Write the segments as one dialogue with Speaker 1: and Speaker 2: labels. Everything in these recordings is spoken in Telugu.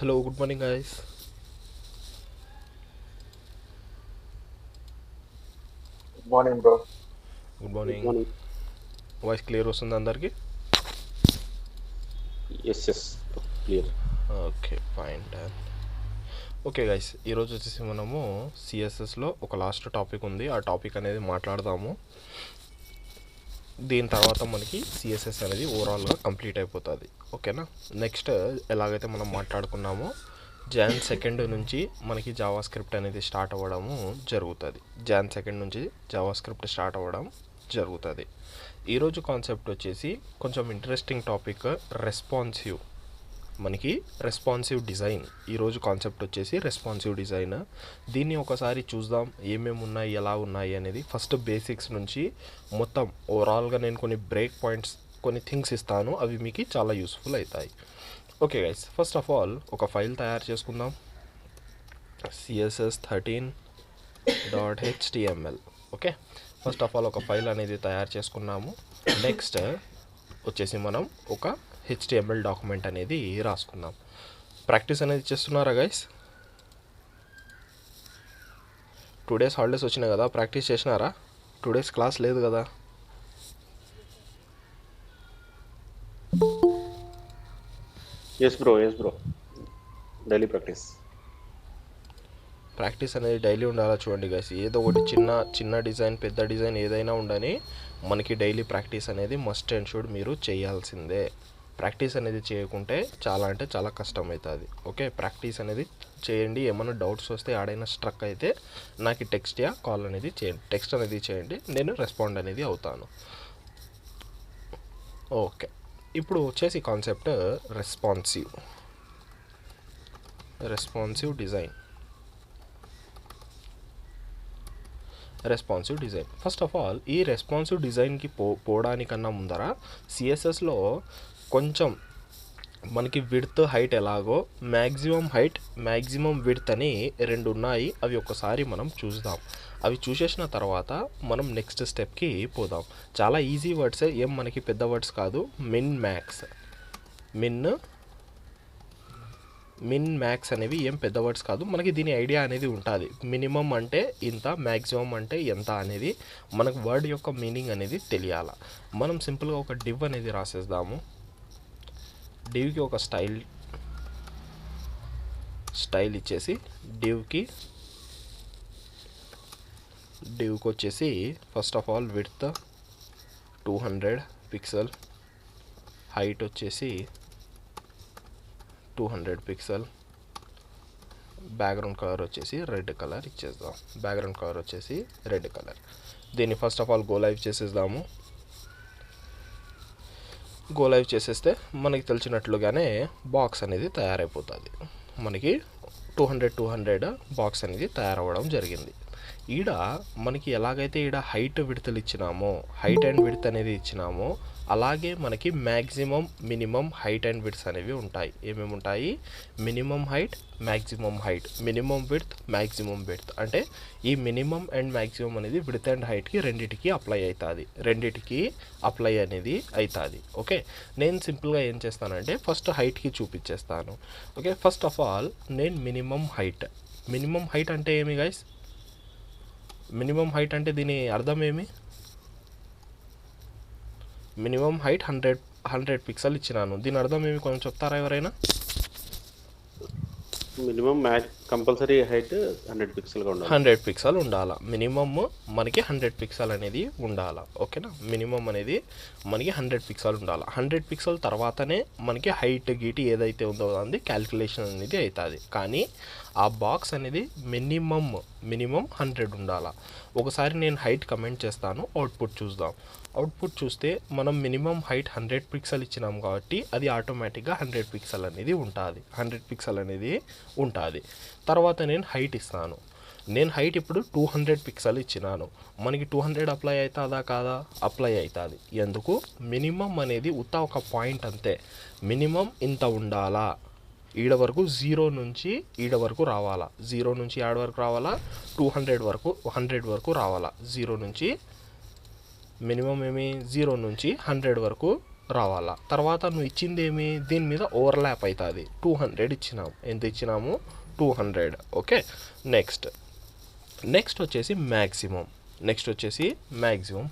Speaker 1: Hello, good morning, guys.
Speaker 2: Morning bro.
Speaker 1: Good
Speaker 3: good
Speaker 1: morning.
Speaker 3: Morning.
Speaker 1: Voice clear వస్తుంది అందరికి?
Speaker 3: Yes yes clear.
Speaker 1: Okay, fine, done. Okay guys, ఈరోజు వచ్చేసి మనము సిఎస్ఎస్లో ఒక లాస్ట్ టాపిక్ ఉంది. ఆ టాపిక్ అనేది మాట్లాడదాము. దీని తర్వాత మనకి సిఎస్ఎస్ అనేది ఓవరాల్గా కంప్లీట్ అయిపోతుంది. ఓకేనా? నెక్స్ట్ ఎలాగైతే మనం మాట్లాడుకున్నామో జాన్ 2 నుంచి మనకి జావా స్క్రిప్ట్ అనేది స్టార్ట్ అవ్వడము జరుగుతుంది. జాన్ 2 నుంచి జావా స్క్రిప్ట్ స్టార్ట్ అవ్వడం జరుగుతుంది. ఈరోజు కాన్సెప్ట్ వచ్చేసి కొంచెం ఇంట్రెస్టింగ్ టాపిక్, రెస్పాన్సివ్. మనకి రెస్పాన్సివ్ డిజైన్. ఈరోజు కాన్సెప్ట్ వచ్చేసి రెస్పాన్సివ్ డిజైన్. దీన్ని ఒకసారి చూద్దాం, ఏమేమి ఉన్నాయి, ఎలా ఉన్నాయి అనేది. ఫస్ట్ బేసిక్స్ నుంచి మొత్తం ఓవరాల్గా నేను కొన్ని బ్రేక్ పాయింట్స్, కొన్ని థింగ్స్ ఇస్తాను, అవి మీకు చాలా యూస్ఫుల్ అవుతాయి. Okay guys, first of all ఒక ఫైల్ తయారు చేసుకుందాం. css13.html. Okay, first of all ఒక ఫైల్ అనేది తయారు చేసుకున్నాము. నెక్స్ట్ వచ్చేసి మనం ఒక HTML డాక్యుమెంట్ అనేది రాసుకుందాం. ప్రాక్టీస్ అనేది చేస్తున్నారా గైస్? 2 days హాలిడేస్ వచ్చినాయి కదా, ప్రాక్టీస్ చేసినారా? 2 days క్లాస్ లేదు కదా.
Speaker 3: ఎస్ బ్రో డైలీ
Speaker 1: ప్రాక్టీస్ అనేది డైలీ ఉండాలా. చూడండి గైస్, ఏదో ఒకటి చిన్న డిజైన్, పెద్ద డిజైన్ ఏదైనా ఉండని మనకి డైలీ ప్రాక్టీస్ అనేది మస్ట్ అండ్ షుడ్ మీరు చేయాల్సిందే. ప్రాక్టీస్ అనేది చేయకుంటే చాలా అంటే చాలా కష్టం అవుతుంది. ఓకే, ప్రాక్టీస్ అనేది చేయండి. ఏమైనా డౌట్స్ వస్తే ఆడైనా స్ట్రక్ అయితే నాకు టెక్స్ట్ యా కాల్ అనేది చేయండి. టెక్స్ట్ అనేది చేయండి, నేను రెస్పాండ్ అనేది అవుతాను. ఓకే, ఇప్పుడు వచ్చేసి concept responsive design. First of all ఈ రెస్పాన్సివ్ డిజైన్కి పోవడానికన్నా ముందర సిఎస్ఎస్లో కొంచెం మనకి విడ్త్, హైట్ ఎలాగో మ్యాక్సిమం హైట్, మ్యాక్సిమం విడ్త్ అని 2 ఉన్నాయి. అవి ఒక్కసారి మనం చూద్దాం. అవి చూసేసిన తర్వాత మనం నెక్స్ట్ స్టెప్కి పోదాం. చాలా ఈజీ వర్డ్సే, ఏం మనకి పెద్ద వర్డ్స్ కాదు. మిన్ మ్యాక్స్ అనేవి ఏం పెద్ద వర్డ్స్ కాదు. మనకి దీని ఐడియా అనేది ఉంటుంది. మినిమం అంటే ఇంత, మ్యాక్సిమం అంటే ఎంత అనేది మనకు వర్డ్ యొక్క మీనింగ్ అనేది తెలియాల. మనం సింపుల్గా ఒక డివ్ అనేది రాసేద్దాము. డివ్కి ఒక స్టైల్ ఇచ్చేసి డివ్కి వచ్చేసి first of all width 200 pixel, height వచ్చేసి 200 పిక్సెల్, బ్యాక్గ్రౌండ్ కలర్ వచ్చేసి రెడ్ కలర్ ఇచ్చేద్దాం. దీన్ని first of all go live చేసేద్దాము. గో లైవ్ చేసేస్తే మనకి తెలిసినట్లుగానే బాక్స్ అనేది తయారైపోతుంది. మనకి 200 బాక్స్ అనేది తయారవ్వడం జరిగింది. ఈడ మనకి ఎలాగైతే ఈడ హైట్ విడతలు ఇచ్చినామో, హైట్ అండ్ విడ్త్ అనేది ఇచ్చినామో, అలాగే మనకి maximum, minimum height and widths అనేవి ఉంటాయి. ఏమేమి ఉంటాయి? Minimum height, maximum height, minimum width, maximum width. అంటే ఈ మినిమం అండ్ మ్యాక్సిమం అనేది విడ్త్ అండ్ హైట్కి రెండిటికి అప్లై అనేది అవుతుంది. ఓకే, నేను సింపుల్గా ఏం చేస్తానంటే ఫస్ట్ హైట్కి చూపించేస్తాను. ఓకే, ఫస్ట్ ఆఫ్ ఆల్ నేను మినిమం హైట్ అంటే ఏమి గైస్? మినిమం హైట్ అంటే దీని అర్థం ఏమి? మినిమం హైట్ 100 పిక్సెల్ ఇచ్చినాను. దీని అర్థం ఏమి కొంచెం చెప్తారా ఎవరైనా?
Speaker 3: మినిమం కంపల్సరీ హైట్ 100 పిక్సెల్గా ఉండాలి.
Speaker 1: 100 పిక్సెల్ ఉండాలా. మినిమమ్ మనకి 100 పిక్సెల్ అనేది ఉండాలా. ఓకేనా? మినిమం అనేది మనకి 100 పిక్సెల్ ఉండాలి. 100 పిక్సెల్ తర్వాతనే మనకి హైట్ గీటి ఏదైతే ఉందో అది క్యాల్కులేషన్ అనేది అవుతుంది. కానీ ఆ బాక్స్ అనేది మినిమం 100 ఉండాలా. ఒకసారి నేను హైట్ కమెంట్ చేస్తాను, అవుట్పుట్ చూద్దాం. అవుట్పుట్ చూస్తే మనం మినిమం హైట్ 100 పిక్సెల్ ఇచ్చినాం కాబట్టి అది ఆటోమేటిక్గా 100 పిక్సెల్ అనేది ఉంటుంది. తర్వాత నేను హైట్ ఇస్తాను. నేను హైట్ ఇప్పుడు 200 పిక్సెల్ ఇచ్చినాను. మనకి 200 అప్లై అవుతుందా కాదా? అప్లై అవుతుంది. ఎందుకు? మినిమం అనేది ఒక పాయింట్ అంతే. మినిమం ఇంత ఉండాలా. ఈడ వరకు 0 నుంచి ఈడ వరకు రావాలా. 0 నుంచి యాడ్ వరకు రావాలా. 100 వరకు రావాలా. 0 నుంచి మినిమం 0 నుంచి 100 వరకు రావాలా. తర్వాత నువ్వు ఇచ్చింది ఏమి, దీని మీద ఓవర్లాప్ అవుతుంది. 200 ఇచ్చినాము. ఎంత ఇచ్చినాము? 200. ఓకే. నెక్స్ట్ వచ్చేసి మ్యాక్సిమం. మ్యాక్సిమం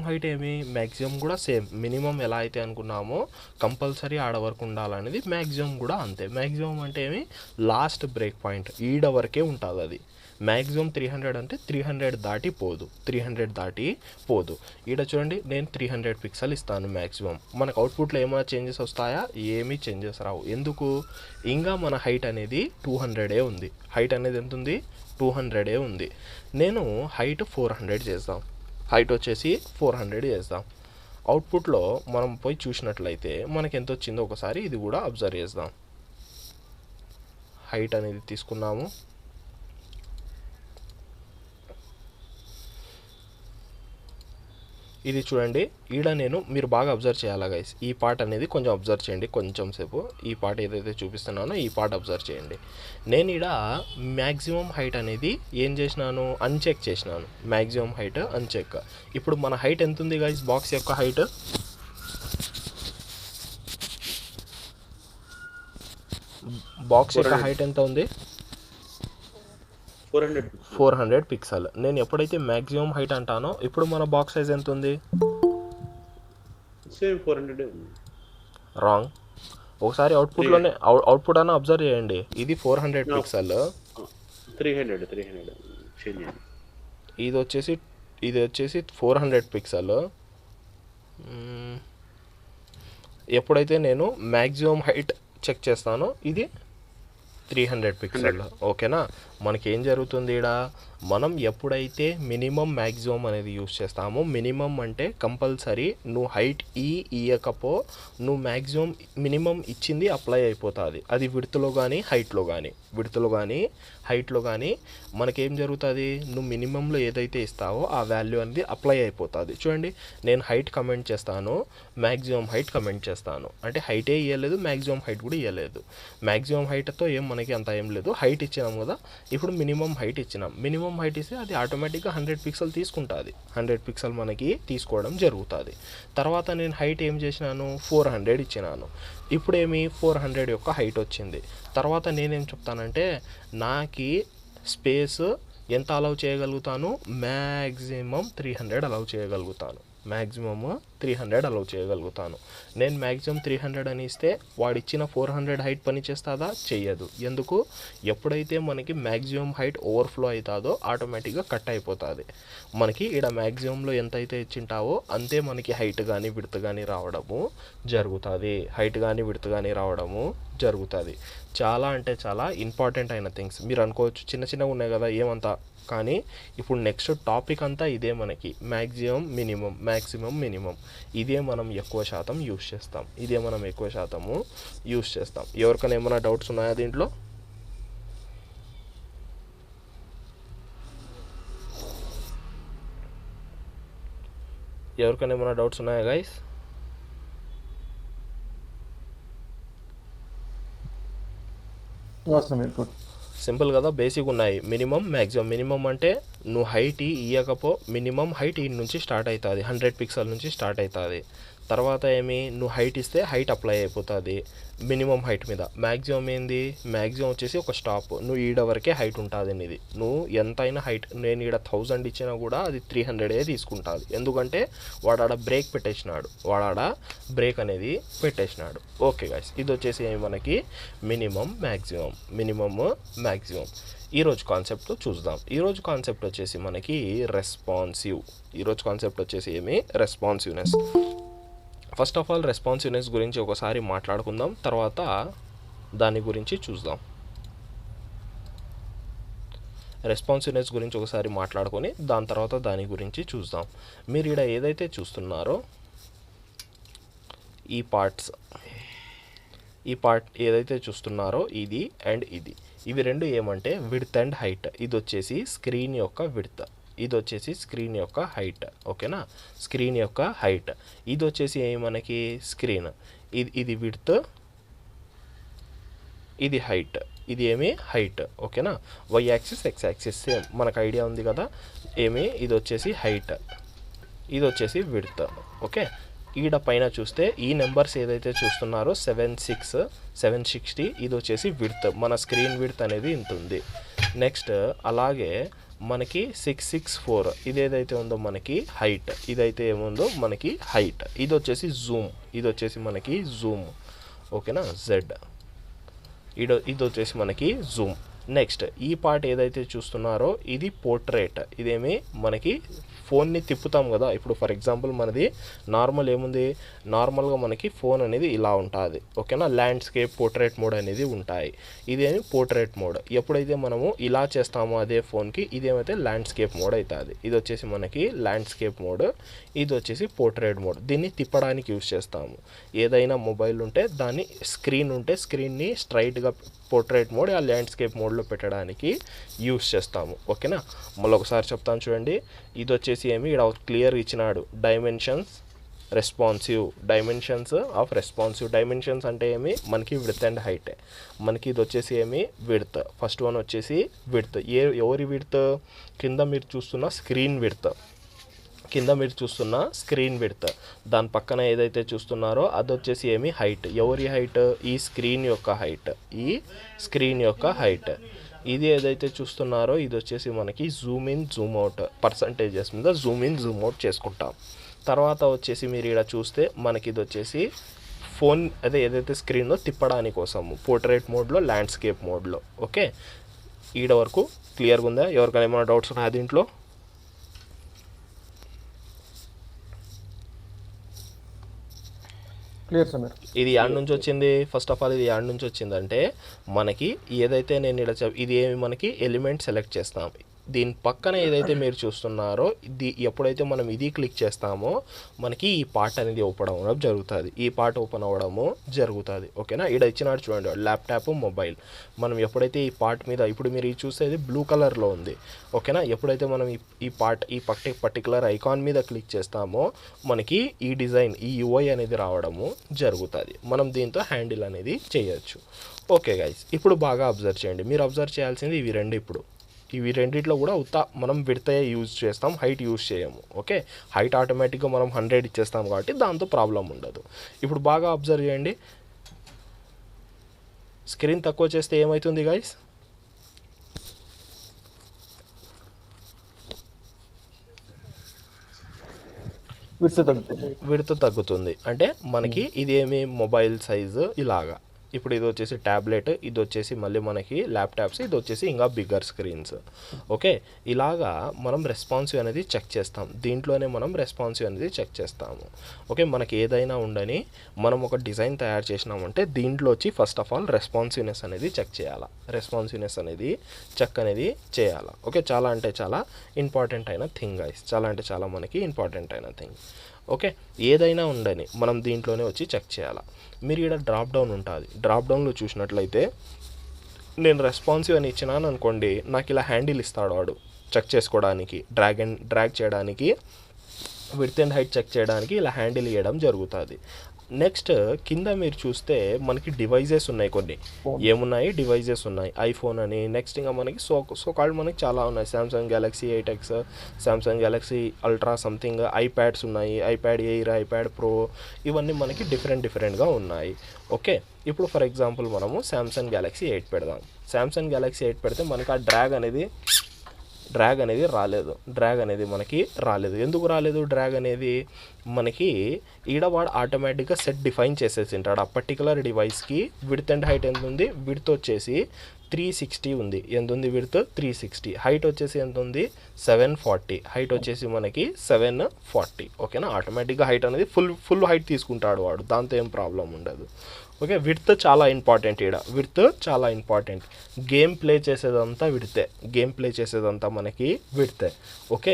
Speaker 1: హైట్ ఏమి, మ్యాక్సిమం కూడా సేమ్. మినిమం ఎలా అయితే అనుకున్నామో కంపల్సరీ ఆడ వరకు ఉండాలనేది మ్యాక్సిమం కూడా అంతే. మ్యాక్సిమం అంటే ఏమి, లాస్ట్ బ్రేక్ పాయింట్ ఈడ వరకే ఉంటుంది. అది మ్యాక్సిమం 300 అంటే 300 దాటి పోదు. ఈడ చూడండి, నేను 300 పిక్సెల్ ఇస్తాను మ్యాక్సిమం. మనకు అవుట్పుట్లో ఏమైనా చేంజెస్ వస్తాయా? ఏమీ చేంజెస్ రావు. ఎందుకు? ఇంకా మన హైట్ అనేది 200 ఉంది. హైట్ అనేది ఎంత ఉంది? 200 ఉంది. నేను హైట్ 400 చేద్దాం. హైట్ వచ్చేసి 400 చేద్దాం. అవుట్పుట్లో మనం పోయి చూసినట్లయితే మనకి ఎంత వచ్చిందో ఒకసారి ఇది కూడా అబ్జర్వ్ చేద్దాం. హైట్ అనేది తీసుకున్నాము. ఇది చూడండి, ఈడ మీరు బాగా అబ్జర్వ్ చేయాలా గైస్. ఈ పార్ట్ అనేది కొంచెం అబ్జర్వ్ చేయండి. కొంచెం సేపు ఈ పార్ట్ ఏదైతే చూపిస్తున్నానో ఈ పార్ట్ అబ్జర్వ్ చేయండి. నేను ఈడ మ్యాక్సిమం హైట్ అనేది ఏం చేసినాను? అన్చెక్ చేసినాను. Maximum height uncheck. ఇప్పుడు మన హైట్ ఎంత ఉంది గైస్? బాక్స్ యొక్క హైట్ ఎంత ఉంది? 400 పిక్సెల్. నేను ఎప్పుడైతే మ్యాక్సిమం హైట్ అంటానో ఇప్పుడు మన బాక్స్ సైజ్ ఎంత ఉంది?
Speaker 3: సేమ్ 400 ఉంది.
Speaker 1: రాంగ్. ఒకసారి అవుట్పుట్ అన్న అబ్జర్వ్ చేయండి. ఇది 400 పిక్సెల్.
Speaker 3: 300 చేంజ్.
Speaker 1: ఇది వచ్చేసి 400 పిక్సెల్. ఎప్పుడైతే నేను మ్యాక్సిమం హైట్ చెక్ చేస్తానో ఇది 300 పిక్సెల్. ఓకేనా? మనకి ఏం జరుగుతుంది ఇక్కడ, మనం ఎప్పుడైతే మినిమం మ్యాక్సిమం అనేది యూస్ చేస్తామో, మినిమం అంటే కంపల్సరీ నువ్వు హైట్ ఇయ్యకపో నువ్వు మ్యాక్సిమం మినిమం ఇచ్చింది అప్లై అయిపోతుంది. అది విడ్త్లో కానీ హైట్లో కానీ మనకేం జరుగుతుంది, నువ్వు మినిమంలో ఏదైతే ఇస్తావో ఆ వాల్యూ అనేది అప్లై అయిపోతుంది. చూడండి, నేను హైట్ కమెంట్ చేస్తాను, మ్యాక్సిమం హైట్ కమెంట్ చేస్తాను. అంటే హైటే ఇవ్వలేదు, మ్యాక్సిమం హైట్ కూడా ఇవ్వలేదు. మ్యాక్సిమం హైట్తో మనకి అంత ఏం లేదు. హైట్ ఇచ్చినాం కదా, ఇప్పుడు మినిమం హైట్ ఇచ్చినాం. మినిమం హైట్ ఇస్తే అది ఆటోమేటిక్గా 100 పిక్సెల్ తీసుకుంటుంది. 100 పిక్సెల్ మనకి తీసుకోవడం జరుగుతుంది. తర్వాత నేను హైట్ ఏం చేసినాను? 400 ఇచ్చినాను. ఇప్పుడేమి 400 యొక్క హైట్ వచ్చింది. తర్వాత నేనేం చెప్తానంటే, నాకి స్పేస్ ఎంత అలౌ చేయగలుగుతాను? మ్యాక్సిమం 300 అలౌ చేయగలుగుతాను. నేను మ్యాక్సిమం 300 అని ఇస్తే వాడు ఇచ్చిన 400 హైట్ పని చేస్తుందా? చెయ్యదు. ఎందుకు? ఎప్పుడైతే మనకి మ్యాక్సిమం హైట్ ఓవర్ఫ్లో అవుతుందో ఆటోమేటిక్గా కట్ అయిపోతుంది. మనకి ఇక్కడ మ్యాక్సిమంలో ఎంత అయితే ఇచ్చింటావో అంతే మనకి హైట్ కానీ విడ్త్ కానీ రావడము జరుగుతుంది. చాలా అంటే చాలా ఇంపార్టెంట్ అయిన థింగ్స్. మీరు అనుకోవచ్చు చిన్నగా ఉన్నాయి కదా ఏమంతా, కానీ ఇప్పుడు నెక్స్ట్ టాపిక్ అంతా ఇదే. మనకి మ్యాక్సిమం మినిమం ఇదే మనం ఎక్కువ శాతం యూస్ చేస్తాం. ఎవరికైనా ఏమైనా డౌట్స్ ఉన్నాయా దీంట్లో? గైస్? సింపుల్ కదా, బేసిక్ ఉన్నాయి. మినిమం అంటే నువ్వు హైట్ ఇయ్యకపో మినిమం హైట్ ఈ నుంచి స్టార్ట్ అవుతుంది, 100 పిక్సెల్ నుంచి స్టార్ట్ అవుతుంది. తర్వాత నువ్వు హైట్ ఇస్తే హైట్ అప్లై అయిపోతుంది మినిమం హైట్ మీద. మ్యాక్సిమం మ్యాక్సిమం వచ్చేసి ఒక స్టాప్. నువ్వు ఈడ వరకే హైట్ ఉంటుంది అనేది. నువ్వు ఎంతైనా హైట్, నేను ఈడ 1000 ఇచ్చినా కూడా అది 300 తీసుకుంటుంది. ఎందుకంటే వాడాడ బ్రేక్ అనేది పెట్టేసినాడు. ఓకే గాయ్స్, ఇది వచ్చేసి మనకి మినిమం మ్యాక్సిమం. ఈరోజు కాన్సెప్ట్ చూద్దాం. ఈరోజు కాన్సెప్ట్ వచ్చేసి మనకి responsiveness. First of all responsiveness గురించి ఒకసారి మాట్లాడుకుందాం, తర్వాత దాని గురించి చూద్దాం. రెస్పాన్సివ్నెస్ గురించి ఒకసారి మాట్లాడుకొని దాని తర్వాత దాని గురించి చూద్దాం. మీరు ఇక్కడ ఏదైతే చూస్తున్నారో ఈ పార్ట్ ఏదైతే చూస్తున్నారో ఇది అండ్ ఇది, ఇవి రెండు ఏమంటే విడ్త్ అండ్ హైట్. ఇది వచ్చేసి స్క్రీన్ యొక్క విడ్త్, ఇది వచ్చేసి స్క్రీన్ యొక్క హైట్. ఓకేనా? స్క్రీన్ యొక్క హైట్. ఇది వచ్చేసి మనకి స్క్రీన్, ఇది విడ్త్, ఇది హైట్. ఇది హైట్. ఓకేనా? Y axis X axis same మనకు ఐడియా ఉంది కదా. ఇది వచ్చేసి హైట్, ఇది వచ్చేసి విడ్త్. ఓకే, ఈడ పైన చూస్తే ఈ నెంబర్స్ ఏదైతే చూస్తున్నారో 760 ఇది వచ్చేసి విడ్త్, మన స్క్రీన్ విడ్త్ అనేది ఇంత ఉంది. నెక్స్ట్ అలాగే మనకి 664 ఇది ఏదైతే ఉందో మనకి హైట్, ఇదైతే ఏముందో మనకి హైట్, ఇది వచ్చేసి జూమ్, ఇది వచ్చేసి మనకి జూమ్, ఓకేనా, జెడ్, ఇది వచ్చేసి మనకి జూమ్. నెక్స్ట్ ఈ పార్ట్ ఏదైతే చూస్తున్నారో ఇది పోర్ట్రేట్, ఇదేమి మనకి ఫోన్ని తిప్పుతాం కదా. ఇప్పుడు ఫర్ ఎగ్జాంపుల్ మనది నార్మల్ ఏముంది, నార్మల్గా మనకి ఫోన్ అనేది ఇలా ఉంటుంది, ఓకేనా, ల్యాండ్స్కేప్ పోర్ట్రేట్ మోడ్ అనేది ఉంటాయి. ఇదేమి పోర్ట్రేట్ మోడ్. ఎప్పుడైతే మనము ఇలా చేస్తామో అదే ఫోన్కి ఇదేమైతే ల్యాండ్స్కేప్ మోడ్ అవుతుంది. ఇది వచ్చేసి మనకి ల్యాండ్స్కేప్ మోడ్, ఇది వచ్చేసి పోర్ట్రేట్ మోడ్. దీన్ని తిప్పడానికి యూజ్ చేస్తాము. ఏదైనా మొబైల్ ఉంటే దాన్ని స్క్రీన్ ఉంటే స్క్రీన్ని స్ట్రైట్గా పోర్ట్రేట్ మోడ్ ఆ ల్యాండ్స్కేప్ మోడ్లో పెట్టడానికి యూజ్ చేస్తాము, ఓకేనా. మళ్ళీ ఒకసారి చెప్తాను చూడండి. ఇది వచ్చేసి ఏమి ఇక్కడ క్లియర్ ఇచ్చినాడు, డైమెన్షన్స్ రెస్పాన్సివ్. డైమెన్షన్స్ అంటే ఏమి మనకి విడ్త్ అండ్ హైట్. మనకి ఇది వచ్చేసి ఏమి విడ్త్, ఫస్ట్ వన్ వచ్చేసి విడ్త్. ఎవరి విడ్త్, కింద మీరు చూస్తున్న స్క్రీన్ విడ్త్, దాని పక్కన ఏదైతే చూస్తున్నారో అది వచ్చేసి ఏమి హైట్. ఎవరి హైట్, ఈ స్క్రీన్ యొక్క హైట్. ఇది ఏదైతే చూస్తున్నారో ఇది వచ్చేసి మనకి Zoom in Zoom out percentages మీద జూమ్ ఇన్ జూమ్ అవుట్ చేసుకుంటాం. తర్వాత వచ్చేసి మీరు ఇక్కడ చూస్తే మనకి ఇది వచ్చేసి ఫోన్ ఏదైతే స్క్రీన్లో తిప్పడానికి కోసము పోర్ట్రేట్ మోడ్లో, ల్యాండ్స్కేప్ మోడ్లో, ఓకే. ఈడ వరకు క్లియర్గా ఉందా? ఎవరికైనా ఏమైనా డౌట్స్ ఉన్నాయా దీంట్లో?
Speaker 2: Clear sir.
Speaker 1: ఇది యాడ్ నుంచి వచ్చింది. ఫస్ట్ ఆఫ్ ఆల్ ఇది యాడ్ నుంచి వచ్చిందంటే మనకి ఏదైతే నేను ఇక్కడ ఇది ఏమి మనకి ఎలిమెంట్ సెలెక్ట్ చేస్తాం. దీని పక్కన ఏదైతే మీరు చూస్తున్నారో ఎప్పుడైతే మనం ఇది క్లిక్ చేస్తామో మనకి ఈ పార్ట్ అనేది ఓపెన్ అవ్వడం జరుగుతుంది. ఓకేనా. ఇక్కడ ఇచ్చినాడు చూడండి, ల్యాప్టాప్, మొబైల్. మనం ఎప్పుడైతే ఈ పార్ట్ మీద, ఇప్పుడు మీరు ఇది చూసేది బ్లూ కలర్లో ఉంది, ఓకేనా. ఎప్పుడైతే మనం ఈ పర్టికులర్ ఐకాన్ మీద క్లిక్ చేస్తామో మనకి ఈ డిజైన్, ఈ యూఐ అనేది రావడము జరుగుతుంది. మనం దీంతో హ్యాండిల్ అనేది చేయొచ్చు. ఓకే గైస్, ఇప్పుడు బాగా అబ్జర్వ్ చేయండి. మీరు అబ్జర్వ్ చేయాల్సింది ఇవి రెండిట్లో కూడా మనం విడ్త్ యూజ్ చేస్తాం, హైట్ యూజ్ చేయము, ఓకే. హైట్ ఆటోమేటిక్గా మనం 100 ఇచ్చేస్తాం కాబట్టి దాంతో ప్రాబ్లం ఉండదు. ఇప్పుడు బాగా అబ్జర్వ్ చేయండి, స్క్రీన్ తక్కువ చేస్తే ఏమవుతుంది గైస్? విడ్త్ తగ్గుతుంది. అంటే మనకి ఇదేమి మొబైల్ సైజు ఇలాగా. ఇప్పుడు ఇది వచ్చేసి ట్యాబ్లెట్, ఇది వచ్చేసి మళ్ళీ మనకి ల్యాప్టాప్స్, ఇది వచ్చేసి ఇంకా బిగ్గర్ స్క్రీన్స్, ఓకే. ఇలాగా మనం రెస్పాన్సివ్ అనేది చెక్ చేస్తాం. దీంట్లోనే మనం రెస్పాన్సివ్ అనేది చెక్ చేస్తాము, ఓకే. మనకి ఏదైనా ఉండని మనం ఒక డిజైన్ తయారు చేసినామంటే దీంట్లో వచ్చి ఫస్ట్ ఆఫ్ ఆల్ రెస్పాన్సివ్నెస్ అనేది చెక్ చేయాలి. ఓకే. చాలా అంటే చాలా ఇంపార్టెంట్ అయిన థింగ్ గైస్, చాలా మనకి ఇంపార్టెంట్ అయిన థింగ్, ఓకే. ఏదైనా ఉండని మనం దీంట్లోనే వచ్చి చెక్ చేయాలి. మీరు ఇక్కడ డ్రాప్ డౌన్ ఉంటుంది. డ్రాప్ డౌన్లో చూసినట్లయితే నేను రెస్పాన్సివ్ అని ఇచ్చినాను అనుకోండి, నాకు ఇలా హ్యాండిల్ ఇస్తాడు వాడు చెక్ చేసుకోవడానికి, డ్రాగ్ చేయడానికి, విడ్త్ అండ్ హైట్ చెక్ చేయడానికి ఇలా హ్యాండిల్ ఇవ్వడం జరుగుతుంది. నెక్స్ట్ కింద మీరు చూస్తే మనకి డివైజెస్ ఉన్నాయి, కొన్ని ఏమున్నాయి డివైజెస్ ఉన్నాయి, ఐఫోన్ అని. నెక్స్ట్ ఇంకా మనకి సో కాల్డ్ మనకి చాలా ఉన్నాయి, Samsung Galaxy 8X, Samsung Galaxy ultra something, iPads ఉన్నాయి, ఐప్యాడ్ ఎయిర్, ఐప్యాడ్ ప్రో, ఇవన్నీ మనకి డిఫరెంట్గా ఉన్నాయి, ఓకే. ఇప్పుడు ఫర్ ఎగ్జాంపుల్ మనము సామ్సంగ్ గెలాక్సీ 8 పెడదాం. సామ్సంగ్ గెలాక్సీ 8 పెడితే మనకి ఆ డ్రాగ్ అనేది మనకి రాలేదు. ఎందుకు రాలేదు? డ్రాగ్ అనేది మనకి ఈడవాడు ఆటోమేటిక్గా సెట్ డిఫైన్ చేసేసి ఉంటాడు. ఆ పర్టికులర్ డివైస్కి విడ్త్ అండ్ హైట్ ఎంత ఉంది, విడ్త్ వచ్చేసి 360 ఉంది. ఎంత ఉంది విడ్త్? 360. హైట్ వచ్చేసి ఎంత ఉంది? 740. హైట్ వచ్చేసి మనకి 740, ఓకేనా. ఆటోమేటిక్గా హైట్ అనేది ఫుల్ హైట్ తీసుకుంటాడు వాడు, దాంతో ఏం ప్రాబ్లం ఉండదు, ఓకే. విడ్త్ చాలా ఇంపార్టెంట్. చాలా ఇంపార్టెంట్. గేమ్ ప్లే చేసేదంతా మనకి విడ్తే, ఓకే.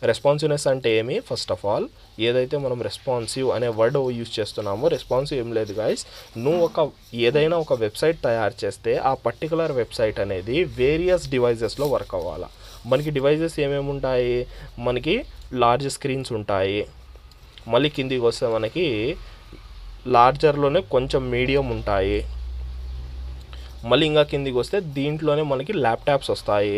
Speaker 1: రెస్పాన్సివ్నెస్ అంటే ఏమి? ఫస్ట్ ఆఫ్ ఆల్ ఏదైతే మనం రెస్పాన్సివ్ అనే వర్డ్ యూజ్ చేస్తున్నామో, రెస్పాన్సివ్ ఏం లేదు గైస్, నువ్వు ఏదైనా ఒక వెబ్సైట్ తయారు చేస్తే ఆ పర్టికులర్ వెబ్సైట్ అనేది వేరియస్ డివైజెస్లో వర్క్ అవ్వాలి. మనకి డివైజెస్ ఏమేమి ఉంటాయి? మనకి లార్జ్ స్క్రీన్స్ ఉంటాయి, మళ్ళీ కిందికి వస్తే మనకి లార్జర్లోనే కొంచెం మీడియం ఉంటాయి, మళ్ళీ ఇంకా కిందికి వస్తే దీంట్లోనే మనకి ల్యాప్టాప్స్ వస్తాయి,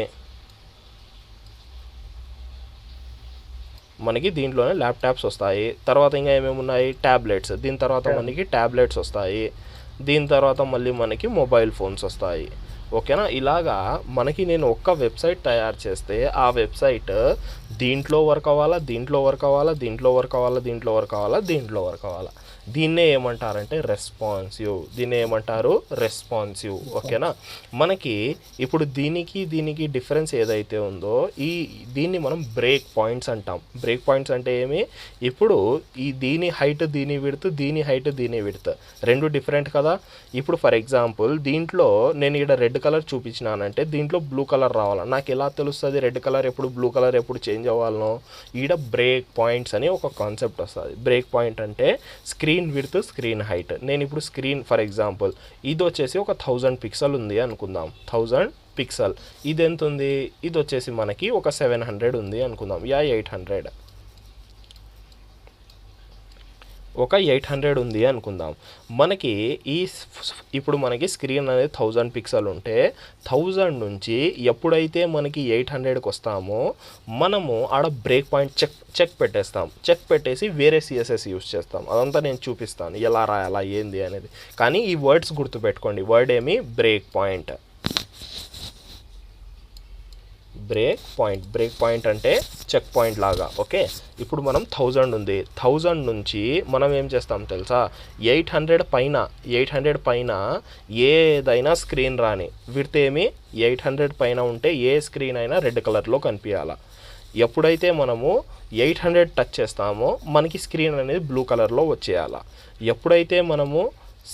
Speaker 1: మనకి దీంట్లోనే ల్యాప్టాప్స్ వస్తాయి. తర్వాత ఇంకా ఏమేమి ఉన్నాయి, ట్యాబ్లెట్స్. దీని తర్వాత మనకి ట్యాబ్లెట్స్ వస్తాయి. దీని తర్వాత మళ్ళీ మనకి మొబైల్ ఫోన్స్ వస్తాయి. ఓకేనా? ఇలాగా మనకి నేను ఒక్క వెబ్సైట్ తయారు చేస్తే ఆ వెబ్సైట్ దీంట్లో వర్క్ అవ్వాలా, దీంట్లో వర్క్ అవ్వాలా, దీంట్లో వర్క్ అవ్వాలా, దీంట్లో వర్క్ అవ్వాలా, దీంట్లో వర్క్ అవ్వాలా. దీన్నే ఏమంటారంటే రెస్పాన్సివ్. దీన్నే ఏమంటారు, రెస్పాన్సివ్. ఓకేనా? మనకి ఇప్పుడు దీనికి డిఫరెన్స్ ఏదైతే ఉందో దీన్ని మనం బ్రేక్ పాయింట్స్ అంటాం. బ్రేక్ పాయింట్స్ అంటే ఏమి, ఇప్పుడు దీని హైట్ దీని విడ్త్, దీని హైట్ దీని విడ్త్ రెండు డిఫరెంట్ కదా. ఇప్పుడు ఫర్ ఎగ్జాంపుల్ దీంట్లో నేను ఇక్కడ రెడ్ కలర్ చూపించినానంటే దీంట్లో బ్లూ కలర్ రావాలి. నాకు ఎలా తెలుస్తుంది రెడ్ కలర్ ఎప్పుడు బ్లూ కలర్ ఎప్పుడు చేంజ్ అవ్వాలనో? ఈడ బ్రేక్ పాయింట్స్ అని ఒక కాన్సెప్ట్ వస్తుంది. బ్రేక్ పాయింట్ అంటే స్క్రీన్ విడ్త్, స్క్రీన్ హైట్. నేను ఇప్పుడు స్క్రీన్ ఫర్ ఎగ్జాంపుల్ ఇది వచ్చేసి ఒక 1000 పిక్సెల్ ఉంది అనుకుందాం. 1000 పిక్సెల్. ఇది ఎంత ఉంది, ఇది వచ్చేసి మనకి ఒక 700 ఉంది అనుకుందాం, 800, ఒక 800 ఉంది అనుకుందాం. మనకి ఇప్పుడు మనకి స్క్రీన్ అనేది 1000 పిక్సెల్ ఉంటే 1000 నుంచి ఎప్పుడైతే మనకి 800కి వస్తామో మనము ఆడ బ్రేక్ పాయింట్ చెక్ పెట్టేస్తాం. చెక్ పెట్టేసి వేరే సిఎస్ఎస్ యూస్ చేస్తాం. అదంతా నేను చూపిస్తాను ఎలా రాయాలా ఏంది అనేది. కానీ ఈ వర్డ్స్ గుర్తుపెట్టుకోండి. వర్డ్ ఏమి, బ్రేక్ పాయింట్. బ్రేక్ పాయింట్ అంటే చెక్ పాయింట్ లాగా. ఓకే, ఇప్పుడు మనం 1000 ఉంది. 1000 నుంచి మనం ఏం చేస్తాం తెలుసా, 800 పైన ఏదైనా స్క్రీన్ రాని. విడ్త్ ఏమి, 800 పైన ఉంటే ఏ స్క్రీన్ అయినా రెడ్ కలర్లో కనిపించాలా. ఎప్పుడైతే మనము 800 టచ్ చేస్తామో మనకి స్క్రీన్ అనేది బ్లూ కలర్లో వచ్చేయాలా. ఎప్పుడైతే మనము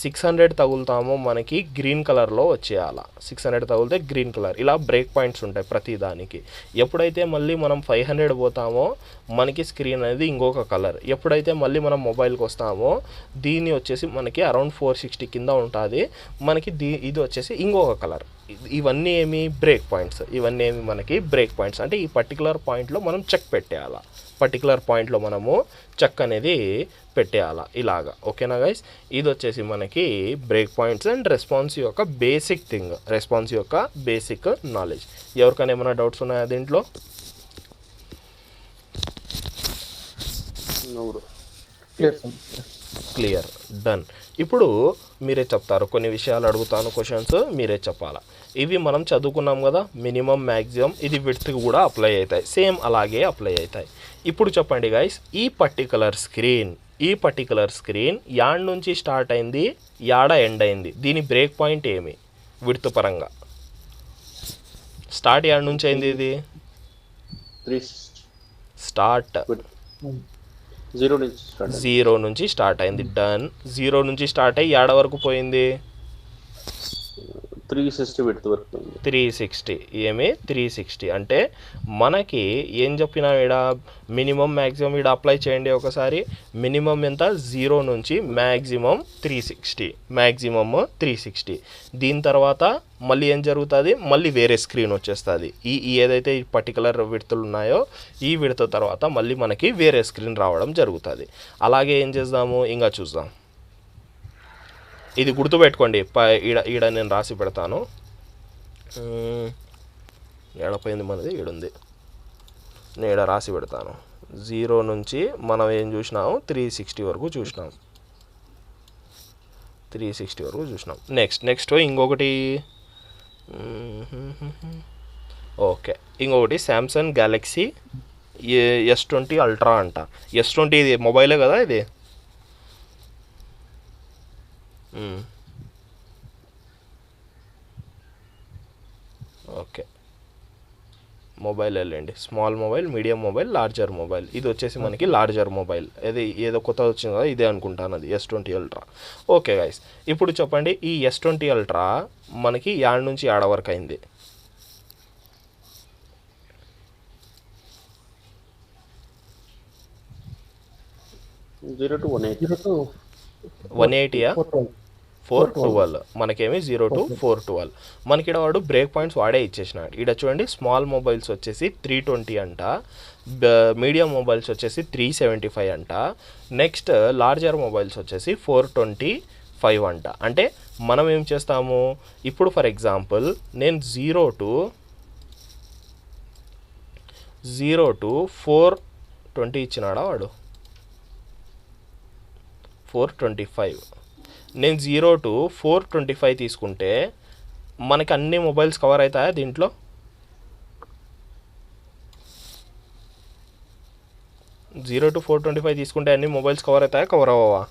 Speaker 1: 600 తగులుతామో మనకి గ్రీన్ కలర్లో వచ్చేయాలా. 600 తగిలితే గ్రీన్ కలర్. ఇలా బ్రేక్ పాయింట్స్ ఉంటాయి ప్రతి దానికి. ఎప్పుడైతే మళ్ళీ మనం 500 పోతామో మనకి స్క్రీన్ అనేది ఇంకొక కలర్. ఎప్పుడైతే మళ్ళీ మనం మొబైల్కి వస్తామో దీన్ని వచ్చేసి మనకి అరౌండ్ 460 కింద ఉంటుంది. మనకి ఇది వచ్చేసి ఇంకొక కలర్. ఇవన్నీ ఏమి, బ్రేక్ పాయింట్స్. ఇవన్నీ ఏమి మనకి బ్రేక్ పాయింట్స్. అంటే ఈ పర్టికులర్ పాయింట్లో మనం చెక్ పెట్టేయాలా. పర్టికులర్ పాయింట్లో మనము చెక్ అనేది పెట్టేయాలా ఇలాగా. ఓకేనా గైస్? ఇది వచ్చేసి మనకి బ్రేక్ పాయింట్స్ అండ్ రెస్పాన్స్ యొక్క బేసిక్ థింగ్, రెస్పాన్స్ యొక్క బేసిక్ నాలెడ్జ్. ఎవరికైనా ఏమైనా డౌట్స్ ఉన్నాయా దీంట్లో? Clear, done. ఇప్పుడు మీరే చెప్తారు, కొన్ని విషయాలు అడుగుతాను, క్వశ్చన్స్ మీరే చెప్పాలా. ఇవి మనం చదువుకున్నాం కదా, మినిమం మ్యాక్సిమం. ఇది విడ్త్ కూడా అప్లై అవుతాయి, సేమ్ అలాగే అప్లై అవుతాయి. ఇప్పుడు చెప్పండి గైస్, ఈ పర్టికులర్ స్క్రీన్ యాడ్ నుంచి స్టార్ట్ అయింది, యాడ ఎండ్ అయింది. దీని బ్రేక్ పాయింట్ ఏమి విడ్త్ పరంగా? స్టార్ట్ యాడ్ నుంచి అయింది, ఇది స్టార్ట్ 0 నుంచి స్టార్ట్ అయింది. డన్. 0 నుంచి స్టార్ట్ అయ్యి యాడ వరకు పోయింది?
Speaker 3: 360 విడ్త్ వరకు.
Speaker 1: 360 ఏమి, 360 అంటే మనకి ఏం చెప్పినా ఇక్కడ మినిమం మ్యాక్సిమం ఇక్కడ అప్లై చేయండి ఒకసారి. మినిమం ఎంత, 0 నుంచి మ్యాక్సిమం 360. దీని తర్వాత మళ్ళీ ఏం జరుగుతుంది, మళ్ళీ వేరే స్క్రీన్ వచ్చేస్తుంది. ఏదైతే ఈ పర్టికులర్ విడ్తులు ఉన్నాయో ఈ విడత తర్వాత మళ్ళీ మనకి వేరే స్క్రీన్ రావడం జరుగుతుంది. అలాగే ఏం చేద్దాము, ఇంకా చూద్దాం. ఇది గుర్తుపెట్టుకోండి, ఈడ నేను రాసి పెడతాను. ఏడపోయింది మనది, ఈడుంది, నేను ఈడ రాసి పెడతాను. 0 నుంచి మనం ఏం చూసినాము, 360 వరకు చూసినాం. 360 వరకు చూసినాం. నెక్స్ట్ ఇంకొకటి, ఓకే, ఇంకొకటి శాంసంగ్ గ్యాలక్సీ S20 అల్ట్రా అంట. S20 ఇది మొబైలే కదా ఇది. ఓకే, మొబైల్ వెళ్ళండి. Small mobile, medium mobile, larger mobile. ఇది వచ్చేసి మనకి లార్జర్ మొబైల్. ఇది ఏదో కొత్త వచ్చింది కదా, ఇదే అనుకుంటాను, అది S20 అల్ట్రా. ఓకే గైస్, ఇప్పుడు చెప్పండి, ఈ S20 అల్ట్రా మనకి యాడ్ నుంచి యాడ వరకు అయింది?
Speaker 3: 0 to 180.
Speaker 1: 180యా? 412. మనకేమి 0 to 412. మనకి ఇక్కడ వాడు బ్రేక్ పాయింట్స్ వాడే ఇచ్చేసినాడు. ఇక్కడ చూడండి, స్మాల్ మొబైల్స్ వచ్చేసి 320 అంట, మీడియం మొబైల్స్ వచ్చేసి 375 అంట, నెక్స్ట్ లార్జర్ మొబైల్స్ వచ్చేసి 425 అంట. అంటే మనం ఏం చేస్తాము, ఇప్పుడు ఫర్ ఎగ్జాంపుల్ నేను 0 to 20 ఇచ్చినాడా వాడు 425. నేను 0 to 425 తీసుకుంటే మనకి అన్ని మొబైల్స్ కవర్ అవుతాయా దీంట్లో? 0 to 425 తీసుకుంటే అన్ని మొబైల్స్ కవర్ అవుతాయా, కవర్ అవ్వవా?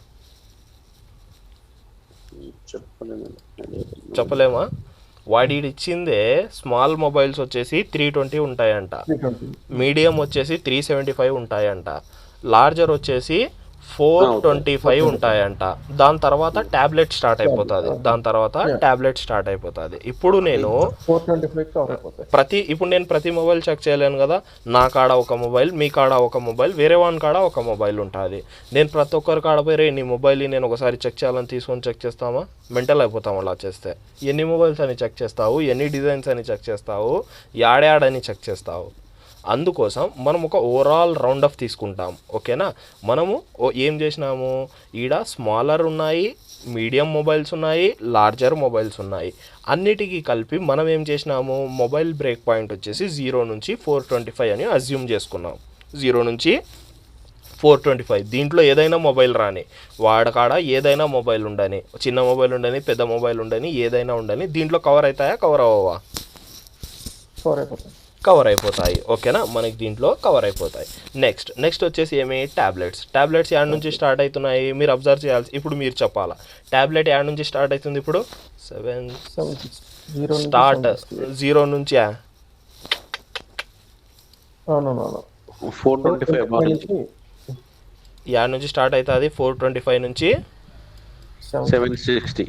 Speaker 1: చెప్పలేమా? వాడి ఇచ్చిందే స్మాల్ మొబైల్స్ వచ్చేసి 320 ఉంటాయంట, మీడియం వచ్చేసి 375 ఉంటాయంట, లార్జర్ వచ్చేసి 425 ఉంటాయంట. దాని తర్వాత ట్యాబ్లెట్ స్టార్ట్ అయిపోతుంది. ఇప్పుడు నేను
Speaker 2: 425 కవర్ అయిపోతాయి.
Speaker 1: ఇప్పుడు నేను ప్రతి మొబైల్ చెక్ చేయలేను కదా. నా కాడ ఒక మొబైల్, మీ కాడ ఒక మొబైల్, వేరే వాని కాడ ఒక మొబైల్ ఉంటుంది. నేను ప్రతి ఒక్కరి కాడ పోయి నీ మొబైల్ నేను ఒకసారి చెక్ చేయాలని తీసుకొని చెక్ చేస్తామా? మెంటల్ అయిపోతాం అలా చేస్తే. ఎన్ని మొబైల్స్ అని చెక్ చేస్తావు, ఎన్ని డిజైన్స్ అని చెక్ చేస్తావు, యాడాడని చెక్ చేస్తావు. అందుకోసం మనం ఒక ఓవరాల్ రౌండ్ ఆఫ్ తీసుకుంటాం. ఓకేనా? మనము ఏం చేసినాము, ఈడ స్మాలర్ ఉన్నాయి, మీడియం మొబైల్స్ ఉన్నాయి, లార్జర్ మొబైల్స్ ఉన్నాయి. అన్నిటికీ కలిపి మనం ఏం చేసినాము, మొబైల్ బ్రేక్ పాయింట్ వచ్చేసి 0 నుంచి 425 అని అజ్యూమ్ చేసుకున్నాం. 0 నుంచి 425 దీంట్లో ఏదైనా మొబైల్ రాని, వాడకాడ ఏదైనా మొబైల్ ఉండని, చిన్న మొబైల్ ఉండని, పెద్ద మొబైల్ ఉండని, ఏదైనా ఉండని, దీంట్లో కవర్ అవుతాయా, కవర్ అవ్వవా? కవర్ అయిపోతాయి. ఓకేనా? మనకి దీంట్లో కవర్ అయిపోతాయి. నెక్స్ట్ వచ్చేసి ఏమి, ట్యాబ్లెట్స్ యాడ్ నుంచి స్టార్ట్ అవుతున్నాయి. మీరు అబ్జర్వ్ చేయాల్సి, ఇప్పుడు మీరు చెప్పాలా ట్యాబ్లెట్ యాడ్ నుంచి స్టార్ట్ అవుతుంది. ఇప్పుడు 7 స్టార్ట్ 0 నుంచి
Speaker 3: 425
Speaker 1: యాడ్ నుంచి స్టార్ట్ అవుతుంది. 425 నుంచి
Speaker 3: 760,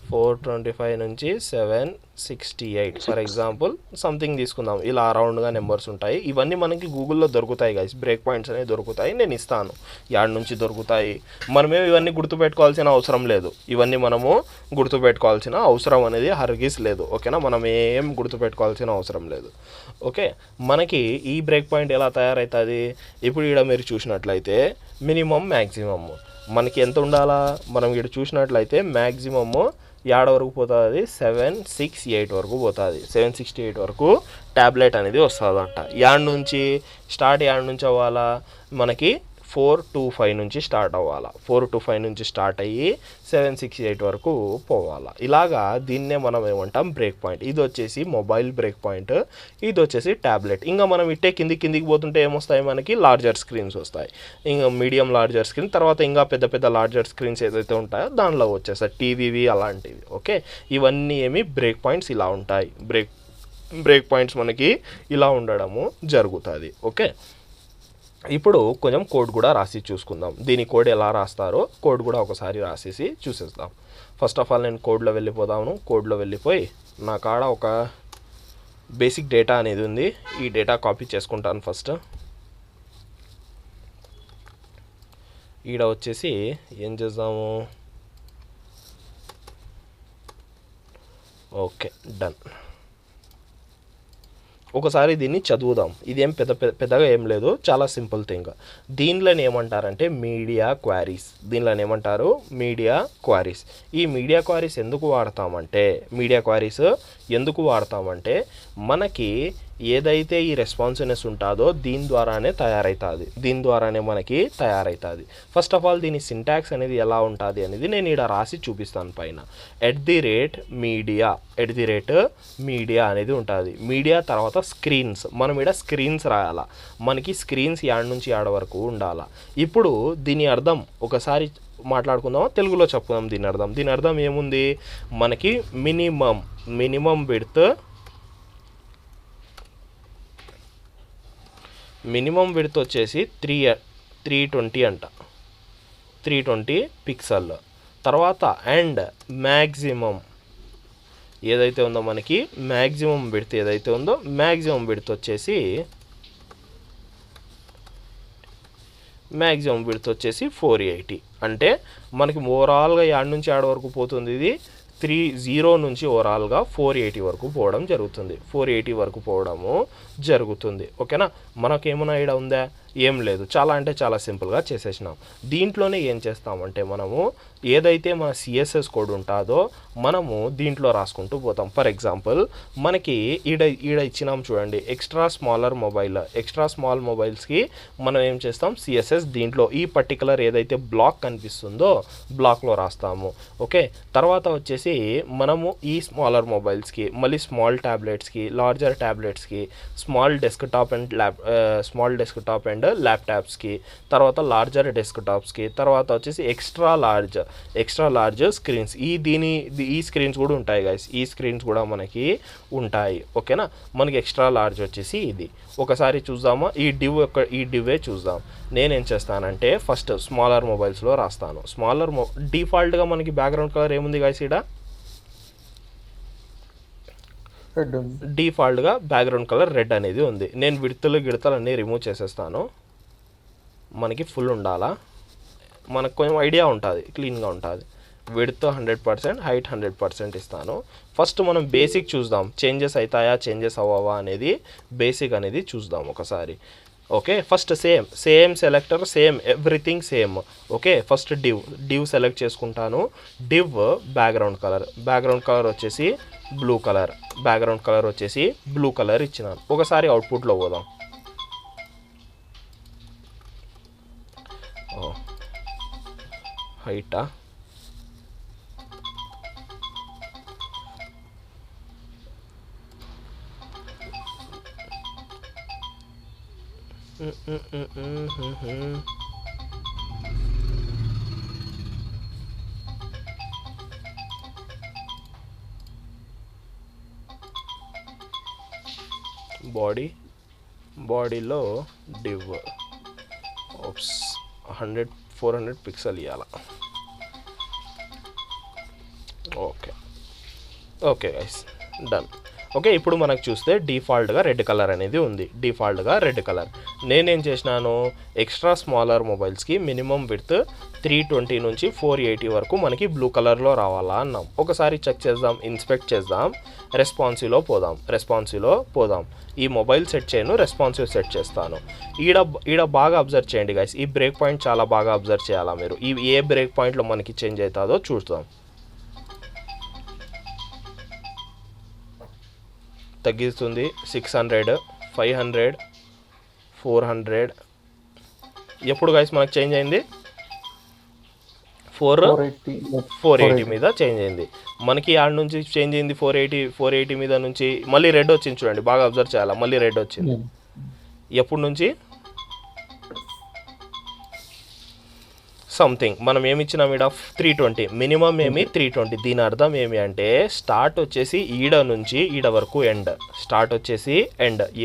Speaker 1: 425 నుంచి 768 ఫర్ ఎగ్జాంపుల్ సంథింగ్ తీసుకుందాం. ఇలా అరౌండ్గా నెంబర్స్ ఉంటాయి. ఇవన్నీ మనకి గూగుల్లో దొరుకుతాయి గైస్. బ్రేక్ పాయింట్స్ అనేవి దొరుకుతాయి, నేను ఇస్తాను. యాడ్ నుంచి దొరుకుతాయి. మనమేమి ఇవన్నీ గుర్తుపెట్టుకోవాల్సిన అవసరం లేదు. ఇవన్నీ మనము గుర్తుపెట్టుకోవాల్సిన అవసరం అనేది హర్గిస్ లేదు. ఓకేనా? మనం ఏం గుర్తుపెట్టుకోవాల్సిన అవసరం లేదు. ఓకే, మనకి ఈ బ్రేక్ పాయింట్ ఎలా తయారవుతుంది? ఇప్పుడు ఇక్కడ మీరు చూసినట్లయితే మ్యాక్సిమమ్ మనకి ఎంత ఉండాలా? మనం ఇక్కడ చూసినట్లయితే మ్యాక్సిమమ్ యాడ్ వరకు పోతుంది, 768 వరకు పోతుంది. 768 వరకు ట్యాబ్లెట్ అనేది వస్తుందంట. యాడ్ నుంచి అవ్వాలా మనకి 425 నుంచి స్టార్ట్ అవ్వాలా. 425 నుంచి స్టార్ట్ అయ్యి 768 వరకు పోవాలా. ఇలాగా దీన్నే మనం ఏమంటాం, బ్రేక్ పాయింట్. ఇది వచ్చేసి మొబైల్ బ్రేక్ పాయింట్, ఇది వచ్చేసి ట్యాబ్లెట్. ఇంకా మనం ఇట్టే కిందికి పోతుంటే ఏమొస్తాయి, మనకి లార్జర్ స్క్రీన్స్ వస్తాయి. ఇంకా మీడియం లార్జర్ స్క్రీన్, తర్వాత ఇంకా పెద్ద లార్జర్ స్క్రీన్స్ ఏదైతే ఉంటాయో దానిలో వచ్చేస్తాయి, టీవీవి అలాంటివి. ఓకే, ఇవన్నీ ఏమి బ్రేక్ పాయింట్స్ ఇలా ఉంటాయి. బ్రేక్ పాయింట్స్ మనకి ఇలా ఉండడము జరుగుతుంది. ఓకే, ఇప్పుడు కొంచెం కోడ్ కూడా రాసి చూసుకుందాం. దీని కోడ్ ఎలా రాస్తారో కోడ్ కూడా ఒకసారి రాసేసి చూసేద్దాం. ఫస్ట్ ఆఫ్ ఆల్ నేను కోడ్లో వెళ్ళిపోయి నా కాడ ఒక బేసిక్ డేటా అనేది ఉంది. ఈ డేటా కాపీ చేసుకుంటాను ఫస్ట్. ఈడ వచ్చేసి ఏం చేద్దాము, ఓకే డన్. ఒకసారి దీన్ని చదువుదాం. ఇదేం పెద్దగా ఏం లేదు, చాలా సింపుల్ థింగ్. దీనిలోని ఏమంటారంటే మీడియా క్వారీస్. ఈ మీడియా క్వారీస్ ఎందుకు వాడతామంటే మనకి ఏదైతే ఈ రెస్పాన్సివ్నెస్ ఉంటుందో దీని ద్వారానే మనకి తయారవుతుంది. ఫస్ట్ ఆఫ్ ఆల్ దీని సింటాక్స్ అనేది ఎలా ఉంటుంది అనేది నేను ఇక్కడ రాసి చూపిస్తాను పైన. మీడియా అనేది ఉంటుంది. మీడియా తర్వాత స్క్రీన్స్, మనం ఇక్కడ స్క్రీన్స్ రాయాలా. మనకి స్క్రీన్స్ యాడ్ నుంచి యాడ్ వరకు ఉండాలా. ఇప్పుడు దీని అర్థం ఒకసారి మాట్లాడుకుందాం, తెలుగులో చెప్పుకుందాం. దీని అర్థం ఏముంది, మనకి మినిమం విడ్త్ వచ్చేసి 320 అంట, 320 పిక్సెల్. తర్వాత అండ్ మ్యాక్సిమం ఏదైతే ఉందో మనకి మ్యాక్సిమం విడ్త్ వచ్చేసి 480. అంటే మనకి ఓవరాల్గా యాడ్ నుంచి యాడ్ వరకు పోతుంది. ఇది 30 నుంచి ఓవరాల్గా 480 వరకు పోవడం జరుగుతుంది. ఓకేనా? మనకేమన్నా ఇక్కడ ఉందా, ఏం లేదు, చాలా అంటే చాలా సింపుల్గా చేసేసినాం. దీంట్లోనే ఏం చేస్తామంటే మనము ఏదైతే మన సిఎస్ఎస్ కోడ్ ఉంటుందో మనము దీంట్లో రాసుకుంటూ పోతాం. ఫర్ ఎగ్జాంపుల్ మనకి ఈడ ఇచ్చినాం చూడండి, ఎక్స్ట్రా స్మాల్ మొబైల్స్కి మనం ఏం చేస్తాం, సిఎస్ఎస్ దీంట్లో ఈ పర్టికులర్ ఏదైతే బ్లాక్ కనిపిస్తుందో బ్లాక్లో రాస్తాము. ఓకే, తర్వాత వచ్చేసి మనము ఈ స్మాలర్ మొబైల్స్కి, మళ్ళీ స్మాల్ ట్యాబ్లెట్స్కి, లార్జర్ ట్యాబ్లెట్స్కి, స్మాల్ డెస్క్టాప్ అండ్ ల్యాప్టాప్స్కి, తర్వాత లార్జర్ డెస్క్టాప్స్కి, తర్వాత వచ్చేసి ఎక్స్ట్రా లార్జ్ స్క్రీన్స్, ఈ స్క్రీన్స్ కూడా ఉంటాయి గైస్, ఈ స్క్రీన్స్ కూడా మనకి ఉంటాయి. ఓకేనా, మనకి ఎక్స్ట్రా లార్జ్ వచ్చేసి ఇది. ఒకసారి చూద్దామా, ఈ డివే చూద్దాం. నేనేం చేస్తానంటే ఫస్ట్ స్మాలర్ మొబైల్స్లో రాస్తాను. డిఫాల్ట్గా మనకి బ్యాక్గ్రౌండ్ కలర్ ఏముంది గైస్, ఇక్కడ డిఫాల్ట్గా బ్యాక్గ్రౌండ్ కలర్ రెడ్ అనేది ఉంది. నేను గిడతలు అన్నీ రిమూవ్ చేసేస్తాను. మనకి ఫుల్ ఉండాలా, మనకు కొంచెం ఐడియా ఉంటుంది, క్లీన్గా ఉంటుంది. విడ్త్ 100%, హైట్ 100% ఇస్తాను. ఫస్ట్ మనం బేసిక్ చూద్దాం, చేంజెస్ అవుతాయా చేంజెస్ అవ్వవా అనేది బేసిక్ అనేది చూద్దాం ఒకసారి. Okay, first same selector, same everything same. Okay, first div select చేసుకుంటాను. డివ్ బ్యాక్గ్రౌండ్ కలర్ వచ్చేసి బ్లూ కలర్ ఇచ్చినాను. ఒకసారి అవుట్పుట్లో పోదాం. హైటా, బాడీలో డివ్ 400 పిక్సెల్ ఇవ్వాల. Okay guys, done. ఓకే, ఇప్పుడు మనకు చూస్తే డిఫాల్ట్గా రెడ్ కలర్ అనేది ఉంది. నేనేం చేసినాను, ఎక్స్ట్రా స్మాలర్ మొబైల్స్కి మినిమం విడ్త్ 320 నుంచి 480 వరకు మనకి బ్లూ కలర్లో రావాలా అన్నాం. ఒకసారి చెక్ చేద్దాం, ఇన్స్పెక్ట్ చేద్దాం. రెస్పాన్సివ్లో పోదాం. ఈ మొబైల్ సెట్ చేయను, రెస్పాన్సివ్ సెట్ చేస్తాను. ఈడ బాగా అబ్జర్వ్ చేయండి గైస్, ఈ బ్రేక్ పాయింట్ చాలా బాగా అబ్జర్వ్ చేయాలా మీరు. ఏ బ్రేక్ పాయింట్లో మనకి చేంజ్ అవుతుందో చూద్దాం. తగ్గిస్తుంది 600, 500, 400. ఎప్పుడు గైస్ మనకు చేంజ్ అయింది, 480 మీద చేంజ్ అయింది. మనకి ఆడ నుంచి చేంజ్ అయింది 480 మీద నుంచి మళ్ళీ రెడ్ వచ్చింది చూడండి, బాగా అబ్జర్వ్ చేయాలా. మళ్ళీ రెడ్ వచ్చింది ఎప్పుడు నుంచి, సంథింగ్ మనం ఏమి ఇచ్చినాం ఈడ 320, మినిమం ఏమి 320. దీని అర్థం ఏమి అంటే స్టార్ట్ వచ్చేసి ఈడ నుంచి ఈడ వరకు ఎండ్.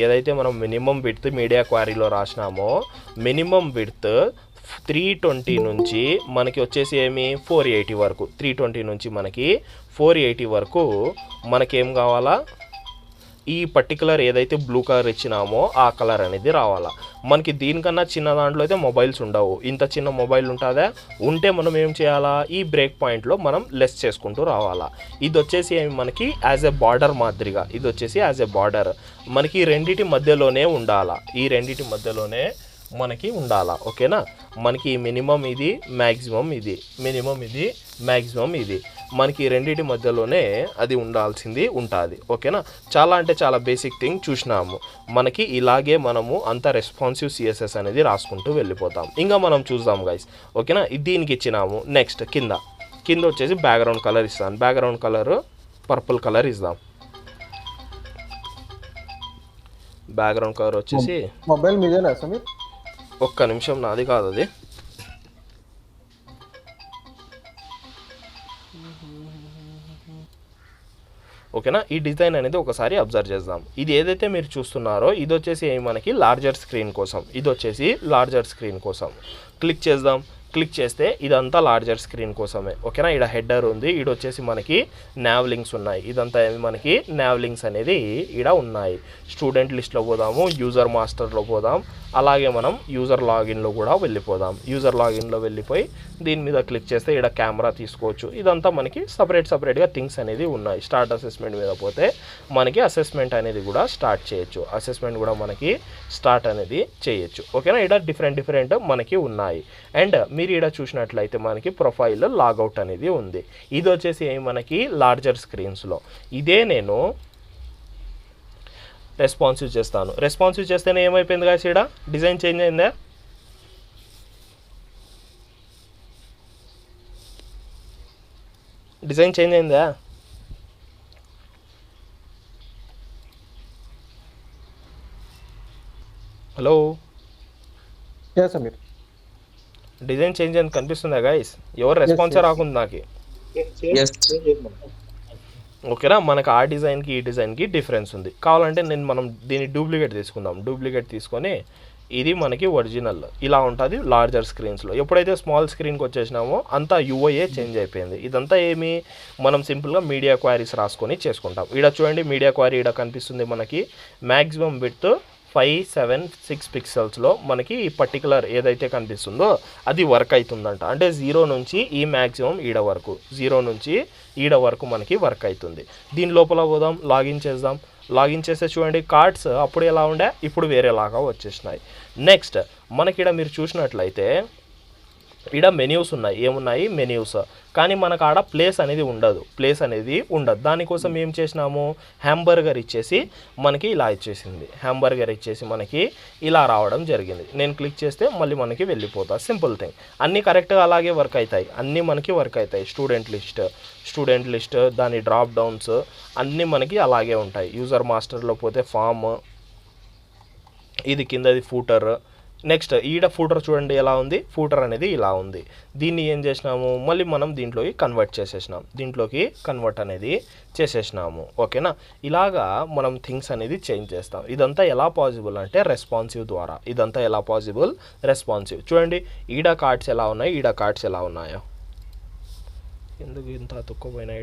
Speaker 1: ఏదైతే మనం మినిమం విడ్త్ మీడియా క్వారీలో రాసినామో మినిమం విడ్త్ 320 నుంచి మనకి వచ్చేసి ఏమి 480 వరకు. 320 నుంచి మనకి 480 వరకు మనకేం కావాలా, ఈ పర్టికులర్ ఏదైతే బ్లూ కలర్ ఇచ్చినామో ఆ కలర్ అనేది రావాలా. మనకి దీనికన్నా చిన్న దాంట్లో అయితే మొబైల్స్ ఉండవు. ఇంత చిన్న మొబైల్ ఉంటుందా, ఉంటే మనం ఏం చేయాలా, ఈ బ్రేక్ పాయింట్లో మనం లెస్ చేసుకుంటూ రావాలా. ఇది వచ్చేసి మనకి యాజ్ ఎ బార్డర్ మాదిరిగా, మనకి ఈ రెండిటి మధ్యలోనే ఉండాలా, మనకి ఉండాలా. ఓకేనా, మనకి మినిమం ఇది, మ్యాక్సిమం ఇది, మనకి రెండింటి మధ్యలోనే అది ఉండాల్సింది ఉంటుంది. ఓకేనా, చాలా అంటే చాలా బేసిక్ థింగ్ చూసినాము. మనకి ఇలాగే మనము అంత రెస్పాన్సివ్ సిఎస్ఎస్ అనేది రాసుకుంటూ వెళ్ళిపోతాం. ఇంకా మనం చూద్దాం గైస్. ఓకేనా, దీనికి ఇచ్చినాము. నెక్స్ట్ కింద వచ్చేసి బ్యాక్గ్రౌండ్ కలర్ ఇస్తాను. బ్యాక్గ్రౌండ్ కలర్ పర్పుల్ కలర్ ఇద్దాం. బ్యాక్గ్రౌండ్ కలర్ వచ్చేసి
Speaker 2: మొబైల్ మీదేనా సమీర్?
Speaker 1: ఒక్క నిమిషం, నాది కాదు అది. ఓకేనా, ఈ డిజైన్ అనేది ఒకసారి అబ్జర్వ్ చేద్దాం. ఇది ఏదైతే మీరు చూస్తున్నారో ఇది వచ్చేసి మనకి లార్జర్ స్క్రీన్ కోసం, క్లిక్ చేద్దాం. క్లిక్ చేస్తే ఇదంతా లార్జర్ స్క్రీన్ కోసమే. ఓకేనా, ఇక్కడ హెడర్ ఉంది, ఈడ వచ్చేసి మనకి nav లింక్స్ ఉన్నాయి. ఇదంతా మనకి nav లింక్స్ అనేది ఈడ ఉన్నాయి. స్టూడెంట్ లిస్ట్లో పోదాము, యూజర్ మాస్టర్లో పోదాం, అలాగే మనం యూజర్ లాగిన్లో కూడా వెళ్ళిపోదాం. యూజర్ లాగిన్లో వెళ్ళిపోయి దీని మీద క్లిక్ చేస్తే ఇక్కడ కెమెరా తీసుకోవచ్చు. ఇదంతా మనకి సపరేట్గా థింగ్స్ అనేది ఉన్నాయి. స్టార్ట్ అసెస్మెంట్ మీద పోతే మనకి అసెస్మెంట్ అనేది కూడా స్టార్ట్ చేయొచ్చు. అసెస్మెంట్ కూడా మనకి స్టార్ట్ అనేది చేయొచ్చు. ఓకేనా, ఇక్కడ డిఫరెంట్ మనకి ఉన్నాయి. అండ్ మీరు ఇక్కడ చూసినట్లయితే మనకి ప్రొఫైల్ లాగౌట్ అనేది ఉంది. ఇది వచ్చేసి మనకి లార్జర్ స్క్రీన్స్లో. ఇదే నేను రెస్పాన్సివ్ చేస్తాను. రెస్పాన్సివ్ చేస్తేనే ఏమైపోయింది గాయ్స్, ఇక్కడ డిజైన్ చేంజ్ అయిందా? డిజైన్ చేంజ్ అయిందా? హలో,
Speaker 2: సమీర్
Speaker 1: డిజైన్ చేంజ్ అని కనిపిస్తుందా గాయ్స్? ఎవరు రెస్పాన్సే రాకుండా నాకు. ఓకేనా, మనకు ఆ డిజైన్కి ఈ డిజైన్కి డిఫరెన్స్ ఉంది. కావాలంటే మనం దీన్ని డూప్లికేట్ తీసుకుందాం. డూప్లికేట్ తీసుకొని ఇది మనకి ఒరిజినల్ ఇలా ఉంటుంది లార్జర్ స్క్రీన్స్లో. ఎప్పుడైతే స్మాల్ స్క్రీన్కి వచ్చేసినామో అంతా యూఐఏ చేంజ్ అయిపోయింది. ఇదంతా ఏమి మనం సింపుల్గా మీడియా క్వైరీస్ రాసుకొని చేసుకుంటాం. ఇక్కడ చూడండి, మీడియా క్వైరీ ఇక్కడ కనిపిస్తుంది మనకి. మ్యాక్సిమం విడ్త్ 576 పిక్సెల్స్లో మనకి ఈ పర్టికులర్ ఏదైతే కనిపిస్తుందో అది వర్క్ అవుతుందంట. అంటే 0 నుంచి ఈ మ్యాక్సిమం ఈడ వరకు, 0 నుంచి ఈడ వరకు మనకి వర్క్ అవుతుంది. దీని లోపల పోదాం, లాగిన్ చేద్దాం. లాగిన్ చేస్తే చూడండి, కార్డ్స్ అప్పుడు ఎలా ఉండే, ఇప్పుడు వేరేలాగా వచ్చేసినాయి. నెక్స్ట్ మనకి ఇక్కడ మీరు చూసినట్లయితే ఇక్కడ మెన్యూస్ ఉన్నాయి. ఏమున్నాయి? మెన్యూస్. కానీ మనకు ఆడ ప్లేస్ అనేది ఉండదు. దానికోసం ఏం చేసినాము, హ్యాంబర్గర్ ఇచ్చేసి మనకి ఇలా ఇచ్చేసింది. హ్యాంబర్గర్ ఇచ్చేసి మనకి ఇలా రావడం జరిగింది. నేను క్లిక్ చేస్తే మళ్ళీ మనకి వెళ్ళిపోతా. Simple thing. అన్నీ కరెక్ట్గా అలాగే వర్క్ అవుతాయి. అన్నీ మనకి వర్క్ అవుతాయి. స్టూడెంట్ లిస్ట్ దాని డ్రాప్ డౌన్స్ అన్నీ మనకి అలాగే ఉంటాయి. యూజర్ మాస్టర్లో పోతే ఫామ్, ఇది కిందది ఫూటర్. నెక్స్ట్ ఈడ ఫూటర్ చూడండి ఎలా ఉంది, ఫూటర్ అనేది ఇలా ఉంది. దీన్ని ఏం చేసినాము, మళ్ళీ మనం దీంట్లోకి కన్వర్ట్ అనేది చేసేసినాము. ఓకేనా, ఇలాగా మనం థింగ్స్ అనేది చేంజ్ చేస్తాం. ఇదంతా ఎలా పాసిబుల్ అంటే రెస్పాన్సివ్ ద్వారా. రెస్పాన్సివ్. చూడండి ఈడ కార్డ్స్ ఎలా ఉన్నాయి, ఈడ కార్డ్స్ ఎలా ఉన్నాయో. ఎందుకు ఇంత తుక్కుపోయినా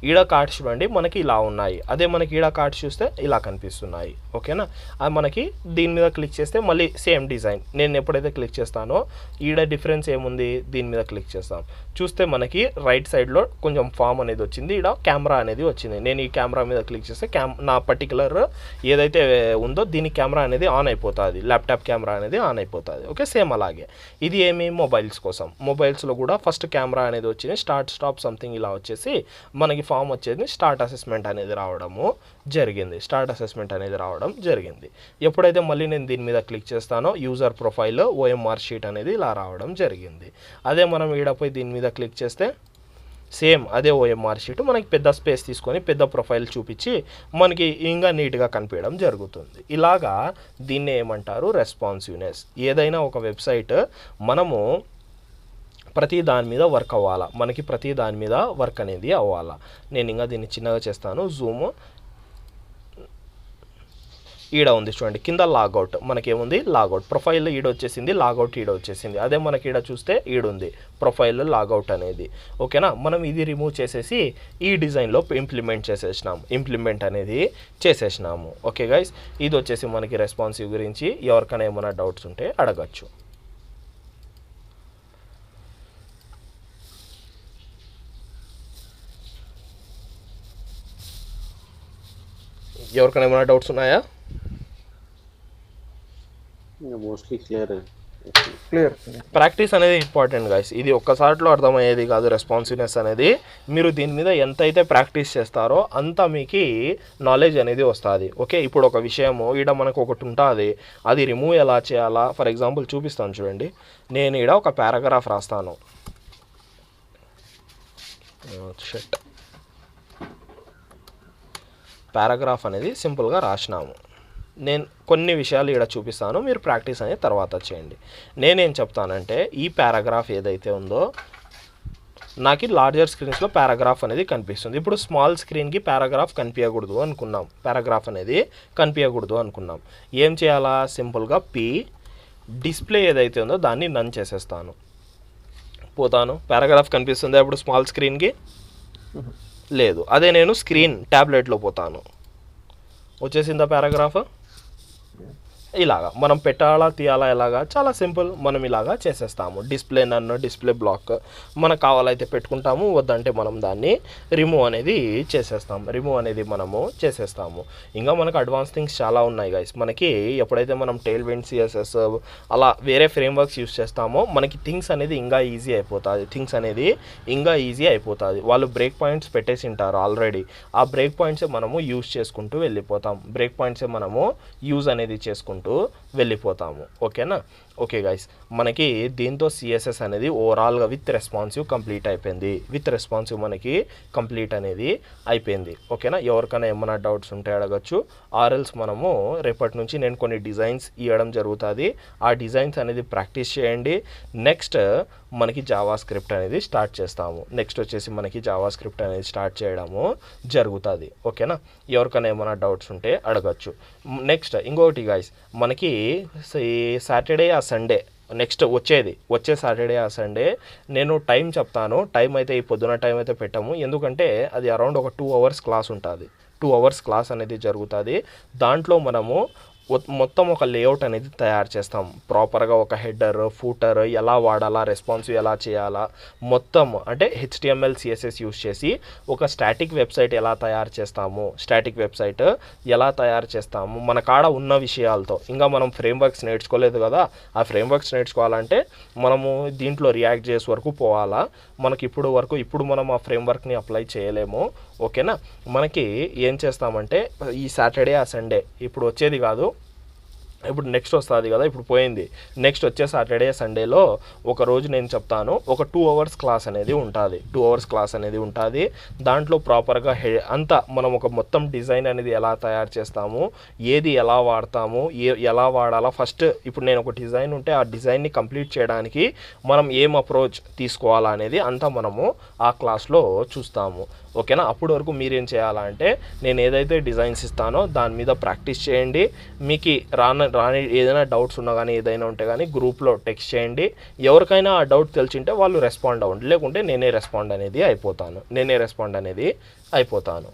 Speaker 1: ఈడ కార్డ్స్ చూడండి మనకి ఇలా ఉన్నాయి. అదే మనకి ఈడ కార్డ్స్ చూస్తే ఇలా కనిపిస్తున్నాయి. ఓకేనా, అది మనకి దీని మీద క్లిక్ చేస్తే మళ్ళీ సేమ్ డిజైన్. నేను ఎప్పుడైతే క్లిక్ చేస్తానో ఈడ డిఫరెన్స్ ఏముంది, దీని మీద క్లిక్ చేస్తాం. చూస్తే మనకి రైట్ సైడ్లో కొంచెం ఫామ్ అనేది వచ్చింది, ఈడ కెమెరా అనేది వచ్చింది. నేను ఈ కెమెరా మీద క్లిక్ చేస్తే నా పర్టికులర్ ఏదైతే ఉందో దీని కెమెరా అనేది ఆన్ అయిపోతుంది. ల్యాప్టాప్ కెమెరా అనేది ఆన్ అయిపోతుంది. ఓకే, సేమ్ అలాగే ఇది ఏమి మొబైల్స్ కోసం. మొబైల్స్లో కూడా ఫస్ట్ కెమెరా అనేది వచ్చింది, స్టాప్ సంథింగ్ ఇలా వచ్చేసి మనకి ఫామ్ వచ్చేది స్టార్ట్ అసెస్మెంట్ అనేది రావడం జరిగింది. ఎప్పుడైతే మళ్ళీ నేను దీని మీద క్లిక్ చేస్తానో యూజర్ ప్రొఫైల్ OMR షీట్ అనేది ఇలా రావడం జరిగింది. అదే మనం ఈడపోయి దీని మీద క్లిక్ చేస్తే సేమ్ అదే OMR షీట్ మనకి పెద్ద స్పేస్ తీసుకొని పెద్ద ప్రొఫైల్ చూపించి మనకి ఇంకా నీట్గా కనిపించడం జరుగుతుంది. ఇలాగా దీన్ని ఏమంటారు, రెస్పాన్సివ్నెస్. ఏదైనా ఒక వెబ్సైట్ మనము ప్రతి దాని మీద వర్క్ అవ్వాలా, మనకి ప్రతి దాని మీద వర్క్ అనేది అవ్వాలా. నేను ఇంకా దీన్ని చిన్నగా చేస్తాను, జూమ్. ఈడ ఉంది చూడండి కింద లాగౌట్. మనకేముంది, లాగౌట్ ప్రొఫైల్ ఈడ వచ్చేసింది, లాగౌట్ ఈడ వచ్చేసింది. అదే మనకి ఈడ చూస్తే ఈడుంది ప్రొఫైల్ లాగౌట్ అనేది. ఓకేనా, మనం ఇది రిమూవ్ చేసేసి ఈ డిజైన్లో ఇంప్లిమెంట్ అనేది చేసేసినాము. ఓకే గైస్, ఇది వచ్చేసి మనకి రెస్పాన్సివ్ గురించి. ఎవరికైనా ఏమైనా డౌట్స్ ఉంటే అడగచ్చు. ఎవరికైనా ఏమైనా డౌట్స్ ఉన్నాయా?
Speaker 3: Mostly clear.
Speaker 1: ప్రాక్టీస్ అనేది ఇంపార్టెంట్ గైస్. ఇది ఒక్కసారిలో అర్థమయ్యేది కాదు. రెస్పాన్సివ్నెస్ అనేది మీరు దీని మీద ఎంతైతే ప్రాక్టీస్ చేస్తారో అంత మీకు నాలెడ్జ్ అనేది వస్తుంది. ఓకే, ఇప్పుడు ఒక విషయము ఈడ మనకు ఒకటి ఉంటుంది, అది రిమూవ్ ఎలా చేయాలా ఫర్ ఎగ్జాంపుల్ చూపిస్తాను చూడండి. నేను ఈడ ఒక పారాగ్రాఫ్ రాస్తాను. పారాగ్రాఫ్ అనేది సింపుల్గా రాసినాము. నేను కొన్ని విషయాలు ఇక్కడ చూపిస్తాను, మీరు ప్రాక్టీస్ అనేది తర్వాత చేయండి. నేనేం చెప్తానంటే ఈ పారాగ్రాఫ్ ఏదైతే ఉందో నాకు లార్జర్ స్క్రీన్స్లో పారాగ్రాఫ్ అనేది కనిపిస్తుంది. ఇప్పుడు స్మాల్ స్క్రీన్కి పారాగ్రాఫ్ కనిపించకూడదు అనుకున్నాం. ఏం చేయాలా, సింపుల్గా డిస్ప్లే ఏదైతే ఉందో దాన్ని నన్ చేసేస్తాను. పోతాను, పారాగ్రాఫ్ కనిపిస్తుందా ఇప్పుడు స్మాల్ స్క్రీన్కి? లేదు. అదే నేను స్క్రీన్ ట్యాబ్లెట్లో పోతాను, వచ్చేసిందా పారాగ్రాఫ్? ఇలాగా మనం పెట్టాలా తీయాలా ఎలాగా చాలా సింపుల్, మనం ఇలాగా చేసేస్తాము. డిస్ప్లే నన్ను డిస్ప్లే బ్లాక్ మనకు కావాలైతే పెట్టుకుంటాము, వద్దంటే మనం దాన్ని రిమూవ్ అనేది చేసేస్తాము. ఇంకా మనకు అడ్వాన్స్ థింగ్స్ చాలా ఉన్నాయి గైస్. మనకి ఎప్పుడైతే మనం టెయిల్ విండ్ సిఎస్ఎస్ అలా వేరే ఫ్రేమ్వర్క్స్ యూస్ చేస్తామో మనకి థింగ్స్ అనేది ఇంకా ఈజీ అయిపోతుంది. వాళ్ళు బ్రేక్ పాయింట్స్ పెట్టేసి ఉంటారు ఆల్రెడీ, ఆ బ్రేక్ పాయింట్సే మనము యూజ్ చేసుకుంటూ వెళ్ళిపోతాం, యూజ్ అనేది చేసుకుంటూ వెళ్ళిపోతాము. ఓకేనా? ఓకే గైస్, మనకి దీంతో సిఎస్ఎస్ అనేది ఓవరాల్గా విత్ రెస్పాన్సివ్ మనకి కంప్లీట్ అనేది అయిపోయింది. ఓకేనా? ఎవరికైనా ఏమైనా డౌట్స్ ఉంటే అడగచ్చు, ఆర్ఎల్స్ మనము రేపటి నుంచి నేను కొన్ని డిజైన్స్ ఇవ్వడం జరుగుతుంది, ఆ డిజైన్స్ అనేది ప్రాక్టీస్ చేయండి. నెక్స్ట్ మనకి జావా స్క్రిప్ట్ అనేది స్టార్ట్ చేయడము జరుగుతుంది. ఓకేనా? ఎవరికైనా ఏమైనా డౌట్స్ ఉంటే అడగచ్చు. నెక్స్ట్ ఇంకొకటి గైస్, మనకి సాటర్డే ఆ సండే వచ్చే సాటర్డే ఆ సండే నేను టైం చెప్తాను. టైం అయితే ఈ పొద్దున టైం అయితే పెట్టాము, ఎందుకంటే అది అరౌండ్ ఒక 2 hours క్లాస్ ఉంటుంది. 2 hours క్లాస్ అనేది జరుగుతుంది. దాంట్లో మనము మొత్తం ఒక లేఅవుట్ అనేది తయారు చేస్తాం, ప్రాపర్గా ఒక హెడర్ ఫూటర్ ఎలా వాడాలా, రెస్పాన్సివ్ ఎలా చేయాలా, మొత్తం అంటే HTML CSS యూస్ చేసి ఒక స్టాటిక్ వెబ్సైట్ ఎలా తయారు చేస్తాము మన కాడ ఉన్న విషయాలతో. ఇంకా మనం ఫ్రేమ్వర్క్స్ నేర్చుకోలేదు కదా, ఆ ఫ్రేమ్వర్క్స్ నేర్చుకోవాలంటే మనము దీంట్లో రియాక్ట్ చేసే వరకు పోవాలా. ఇప్పుడు మనం ఆ ఫ్రేమ్వర్క్ని అప్లై చేయలేము. ఓకేనా? మనకి ఏం చేస్తామంటే ఈ సాటర్డే ఆ సండే ఇప్పుడు వచ్చేది కాదు, ఇప్పుడు నెక్స్ట్ వస్తుంది కదా, ఇప్పుడు పోయింది, నెక్స్ట్ వచ్చే సాటర్డే సండేలో ఒకరోజు నేను చెప్తాను, ఒక 2 hours క్లాస్ అనేది ఉంటుంది. దాంట్లో ప్రాపర్గా అంతా మనం ఒక మొత్తం డిజైన్ అనేది ఎలా తయారు చేస్తాము, ఏది ఎలా వాడతాము, ఎలా వాడాలా, ఫస్ట్ ఇప్పుడు నేను ఒక డిజైన్ ఉంటే ఆ డిజైన్ని కంప్లీట్ చేయడానికి మనం ఏం అప్రోచ్ తీసుకోవాలా అనేది అంతా మనము ఆ క్లాస్లో చూస్తాము. ఓకేనా? అప్పటి వరకు మీరేం చేయాలంటే నేను ఏదైతే డిజైన్స్ ఇస్తానో దాని మీద ప్రాక్టీస్ చేయండి. మీకు రాని ఏదైనా డౌట్స్ ఉన్నా కానీ ఏదైనా ఉంటే కానీ గ్రూప్లో టెక్స్ట్ చేయండి. ఎవరికైనా ఆ డౌట్ తెలిసింటే వాళ్ళు రెస్పాండ్ అవ్వండి, లేకుంటే నేనే రెస్పాండ్ అనేది అయిపోతాను.